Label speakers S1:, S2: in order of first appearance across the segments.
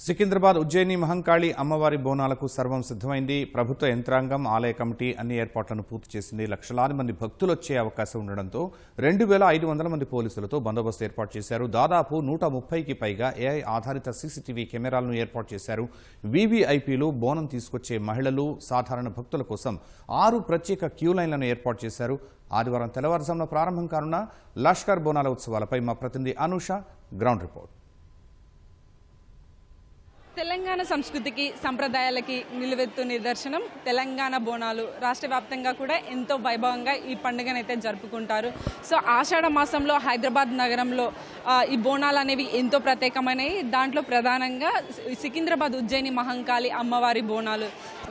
S1: సికింద్రాబాద్ ఉజ్జయిని మహంకాళి అమ్మవారి బోనాలకు సర్వం సిద్ధమైంది. ప్రభుత్వ యంత్రాంగం, ఆలయ కమిటీ అన్ని ఏర్పాట్లను పూర్తి చేసింది. లక్షలాది మంది భక్తులు వచ్చే అవకాశం ఉండడంతో 2500 మంది పోలీసులతో బందోబస్తు ఏర్పాటు చేశారు. దాదాపు 130కి పైగా ఏఐ ఆధారిత సీసీటీవీ కెమెరాలను ఏర్పాటు చేశారు. వీవీఐపీలు, బోనం తీసుకొచ్చే మహిళలు, సాధారణ భక్తుల కోసం 6 ప్రత్యేక క్యూ లైన్లను ఏర్పాటు చేశారు. ఆదివారం తెల్లవారుజామున ప్రారంభం కానున్న లష్కర్ బోనాల ఉత్సవాలపై మా ప్రతినిధి అనూష గ్రౌండ్ రిపోర్ట్.
S2: తెలంగాణ సంస్కృతికి, సంప్రదాయాలకి నిలువెత్తు నిదర్శనం తెలంగాణ బోనాలు. రాష్ట్ర వ్యాప్తంగా కూడా ఎంతో వైభవంగా ఈ పండుగనైతే జరుపుకుంటారు. సో ఆషాఢ మాసంలో హైదరాబాద్ నగరంలో ఈ బోనాలు అనేవి ఎంతో ప్రత్యేకమైనవి. దాంట్లో ప్రధానంగా సికింద్రాబాద్ ఉజ్జయిని మహంకాళి అమ్మవారి బోనాలు.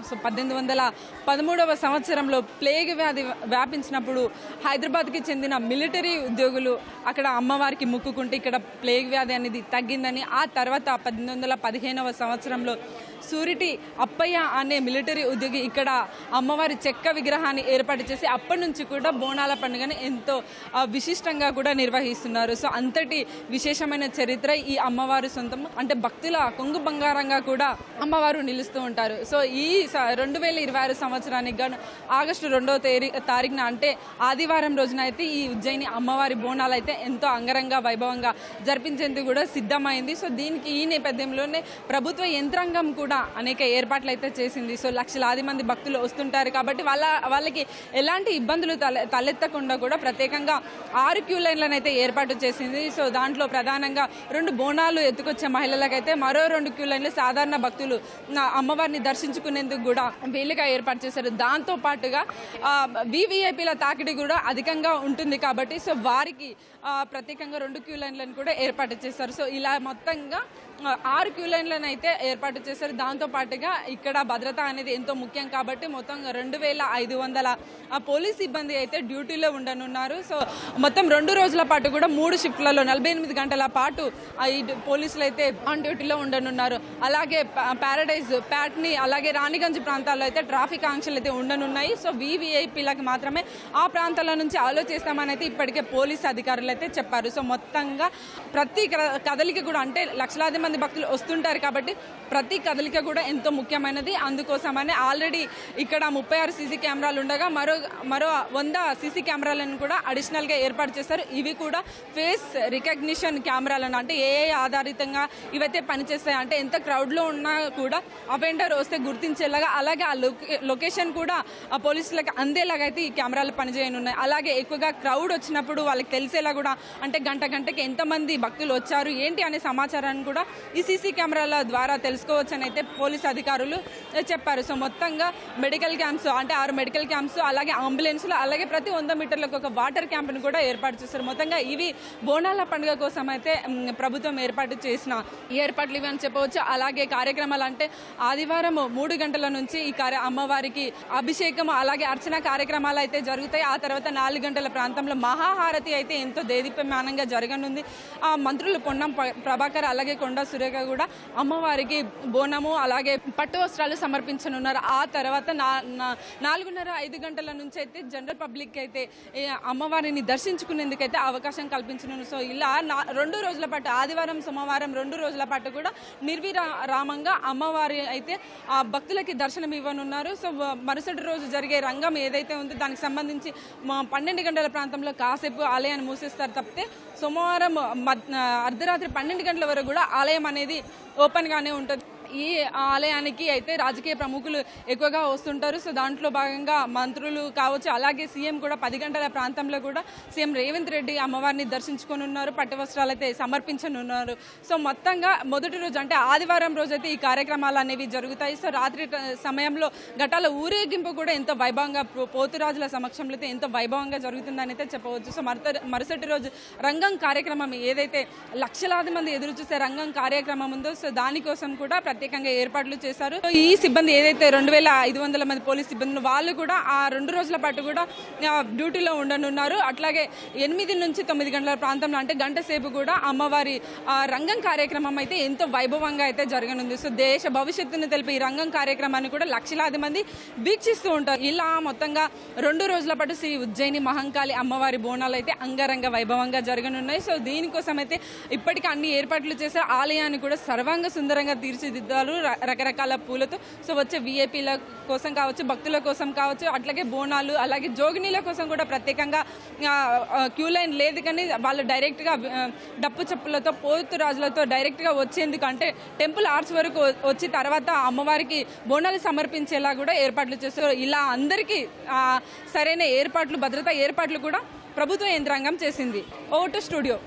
S2: సో 1813వ సంవత్సరంలో ప్లేగ్ వ్యాధి వ్యాపించినప్పుడు హైదరాబాద్కి చెందిన మిలిటరీ ఉద్యోగులు అక్కడ అమ్మవారికి మొక్కుకుంటే ఇక్కడ ప్లేగ్ వ్యాధి అనేది తగ్గిందని, ఆ తర్వాత 1815వ సంవత్సరంలో సూరిటి అప్పయ్య అనే మిలిటరీ ఉద్యోగి ఇక్కడ అమ్మవారి చెక్క విగ్రహాన్ని ఏర్పాటు చేసి అప్పటి నుంచి కూడా బోనాల పండుగని ఎంతో విశిష్టంగా కూడా నిర్వహిస్తున్నారు. సో అంతటి విశేషమైన చరిత్ర ఈ అమ్మవారి సొంతం. అంటే భక్తుల కొంగు బంగారంగా కూడా అమ్మవారు నిలుస్తూ ఉంటారు. సో ఈ 2026 సంవత్సరానికి గాను ఆగస్టు 2వ తారీఖున అంటే ఆదివారం రోజున అయితే ఈ ఉజ్జయిని అమ్మవారి బోనాలు అయితే ఎంతో అంగరంగ వైభవంగా జరిపించేందుకు కూడా సిద్ధమైంది. సో దీనికి ఈ నేపథ్యంలోనే ప్రభుత్వ యంత్రాంగం కూడా అనేక ఏర్పాట్లు అయితే చేసింది. సో లక్షలాది మంది భక్తులు వస్తుంటారు కాబట్టి వాళ్ళకి ఎలాంటి ఇబ్బందులు తలెత్తకుండా కూడా ప్రత్యేకంగా 6 క్యూ లైన్లను అయితే ఏర్పాటు చేసింది. సో దాంట్లో ప్రధానంగా 2 బోనాలు ఎత్తుకొచ్చే మహిళలకైతే మరో 2 క్యూ లైన్లు సాధారణ భక్తులు అమ్మవారిని దర్శించుకునేందుకు కూడా వీలుగా ఏర్పాటు చేశారు. దాంతో పాటుగా వీవీఐపీల తాకిడి కూడా అధికంగా ఉంటుంది కాబట్టి సో వారికి ప్రత్యేకంగా 2 క్యూ లైన్లను కూడా ఏర్పాటు చేశారు. సో ఇలా మొత్తంగా 6 క్యూ లైన్లను అయితే ఏర్పాటు చేశారు. దాంతో పాటుగా ఇక్కడ భద్రత అనేది ఎంతో ముఖ్యం కాబట్టి మొత్తం 2500 పోలీస్ సిబ్బంది అయితే డ్యూటీలో ఉండనున్నారు. సో మొత్తం 2 రోజుల పాటు కూడా 3 షిఫ్ట్లలో 48 గంటల పాటు ఈ పోలీసులు అయితే ఆన్ డ్యూటీలో ఉండనున్నారు. అలాగే ప్యారడైజ్, ప్యాట్ని, అలాగే రాణిగంజ్ ప్రాంతాల్లో అయితే ట్రాఫిక్ ఆంక్షలు అయితే ఉండనున్నాయి. సో వీవీఐపీలకు మాత్రమే ఆ ప్రాంతాల నుంచి ఆలోచిస్తామని అయితే ఇప్పటికే పోలీసు అధికారులు అయితే చెప్పారు. సో మొత్తంగా ప్రతి కదలిక కూడా అంటే లక్షలాది మంది భక్తులు వస్తుంటారు కాబట్టి ప్రతి కదలిక కూడా ఎంతో ముఖ్యమైనది. అందుకోసమని ఆల్రెడీ ఇక్కడ 36 సీసీ కెమెరాలు ఉండగా మరో 100 సీసీ కెమెరాలను కూడా అడిషనల్గా ఏర్పాటు చేశారు. ఇవి కూడా ఫేస్ రికగ్నిషన్ కెమెరాలను అంటే ఏఐ ఆధారితంగా ఇవైతే పనిచేస్తాయి. అంటే ఎంత క్రౌడ్లో ఉన్నా కూడా అఫెండర్ వస్తే గుర్తించేలాగా, అలాగే ఆ లొకేషన్ కూడా ఆ పోలీసులకు అందేలాగా అయితే ఈ కెమెరాలు పనిచేయనున్నాయి. అలాగే ఎక్కువగా క్రౌడ్ వచ్చినప్పుడు వాళ్ళకి తెలిసేలా కూడా అంటే గంటకి ఎంతమంది భక్తులు వచ్చారు ఏంటి అనే సమాచారాన్ని కూడా ఈ సీసీ కెమెరాల ద్వారా తెలుసుకోవచ్చు అని అయితే పోలీసు అధికారులు చెప్పారు. సో మొత్తంగా మెడికల్ క్యాంప్స్ అంటే 6 మెడికల్ క్యాంప్స్, అలాగే అంబులెన్స్లు, అలాగే ప్రతి 100 మీటర్లకు ఒక వాటర్ క్యాంప్ను కూడా ఏర్పాటు చేశారు. మొత్తంగా ఇవి బోనాల పండుగ కోసం అయితే ప్రభుత్వం ఏర్పాటు చేసిన ఏర్పాట్లు ఇవి అని చెప్పవచ్చు. అలాగే కార్యక్రమాలు అంటే ఆదివారం 3 గంటల నుంచి ఈ అమ్మవారికి అభిషేకం అలాగే అర్చన కార్యక్రమాలు అయితే జరుగుతాయి. ఆ తర్వాత 4 గంటల ప్రాంతంలో మహాహారతి అయితే ఎంతో దేదీప్యమానంగా జరగనుంది. మంత్రులు పొన్నం ప్రభాకర్ అలాగే కొండా సురేఖ కూడా అమ్మవారికి బోనము అలాగే పట్టు వస్త్రాలు సమర్పించనున్నారు. ఆ తర్వాత 4:30-5 గంటల నుంచి అయితే జనరల్ పబ్లిక్ అయితే అమ్మవారిని దర్శించుకునేందుకైతే అవకాశం కల్పించనున్నారు. సో ఇలా 2 రోజుల పాటు ఆదివారం సోమవారం 2 రోజుల పాటు కూడా నిర్విరామంగా అమ్మవారి అయితే భక్తులకి దర్శనం ఇవ్వనున్నారు. సో మరుసటి రోజు జరిగే రంగం ఏదైతే ఉందో దానికి సంబంధించి 12 గంటల ప్రాంతంలో కాసేపు ఆలయాన్ని మూసేస్తారు తప్పితే సోమవారం అర్ధరాత్రి 12 గంటల వరకు కూడా ఆలయం అనేది ఓపెన్గానే ఉంటుంది. ఈ ఆలయానికి అయితే రాజకీయ ప్రముఖులు ఎక్కువగా వస్తుంటారు. సో దాంట్లో భాగంగా మంత్రులు కావచ్చు, అలాగే సీఎం కూడా 10 గంటల ప్రాంతంలో కూడా సీఎం రేవంత్ రెడ్డి అమ్మవారిని దర్శించుకోనున్నారు, పట్టు వస్త్రాలు అయితే సమర్పించనున్నారు. సో మొత్తంగా మొదటి రోజు అంటే ఆదివారం రోజు అయితే ఈ కార్యక్రమాలు అనేవి జరుగుతాయి. సో రాత్రి సమయంలో ఘటాల ఊరేగింపు కూడా ఎంతో వైభవంగా పోతురాజుల సమక్షంలో అయితే ఎంతో వైభవంగా జరుగుతుందని అయితే చెప్పవచ్చు. సో మరుసటి రోజు రంగం కార్యక్రమం ఏదైతే లక్షలాది మంది ఎదురు చూసే రంగం కార్యక్రమం ఉందో సో దానికోసం కూడా ప్రత్యేకంగా ఏర్పాట్లు చేశారు. ఈ సిబ్బంది ఏదైతే 2,500 మంది పోలీస్ సిబ్బంది వాళ్ళు కూడా ఆ 2 రోజుల పాటు కూడా డ్యూటీలో ఉండనున్నారు. అట్లాగే 8 నుంచి 9 గంటల ప్రాంతంలో అంటే గంట సేపు కూడా అమ్మవారి రంగం కార్యక్రమం అయితే ఎంతో వైభవంగా అయితే జరగనుంది. సో దేశ భవిష్యత్తును తెలిపి ఈ రంగం కార్యక్రమాన్ని కూడా లక్షలాది మంది వీక్షిస్తూ ఉంటారు. ఇలా మొత్తంగా 2 రోజుల పాటు శ్రీ ఉజ్జయిని మహంకాళి అమ్మవారి బోనాలు అయితే అంగరంగ వైభవంగా జరగనున్నాయి. సో దీనికోసం అయితే ఇప్పటికే అన్ని ఏర్పాట్లు చేసే ఆలయాన్ని కూడా సర్వాంగ సుందరంగా తీర్చిదిద్దారు రకరకాల పూలతో. సో వచ్చే విఐపీల కోసం కావచ్చు, భక్తుల కోసం కావచ్చు, అట్లాగే బోనాలు అలాగే జోగినీల కోసం కూడా ప్రత్యేకంగా క్యూ లైన్ లేదు. కానీ వాళ్ళు డైరెక్ట్గా డప్పు చెప్పులతో పోతురాజులతో డైరెక్ట్గా వచ్చేందుకు అంటే టెంపుల్ ఆర్చ్ వరకు వచ్చి తర్వాత అమ్మవారికి బోనాలు సమర్పించేలా కూడా ఏర్పాట్లు చేస్తారు. ఇలా అందరికీ సరైన ఏర్పాట్లు, భద్రతా ఏర్పాట్లు కూడా ప్రభుత్వ యంత్రాంగం చేసింది. Over to studio.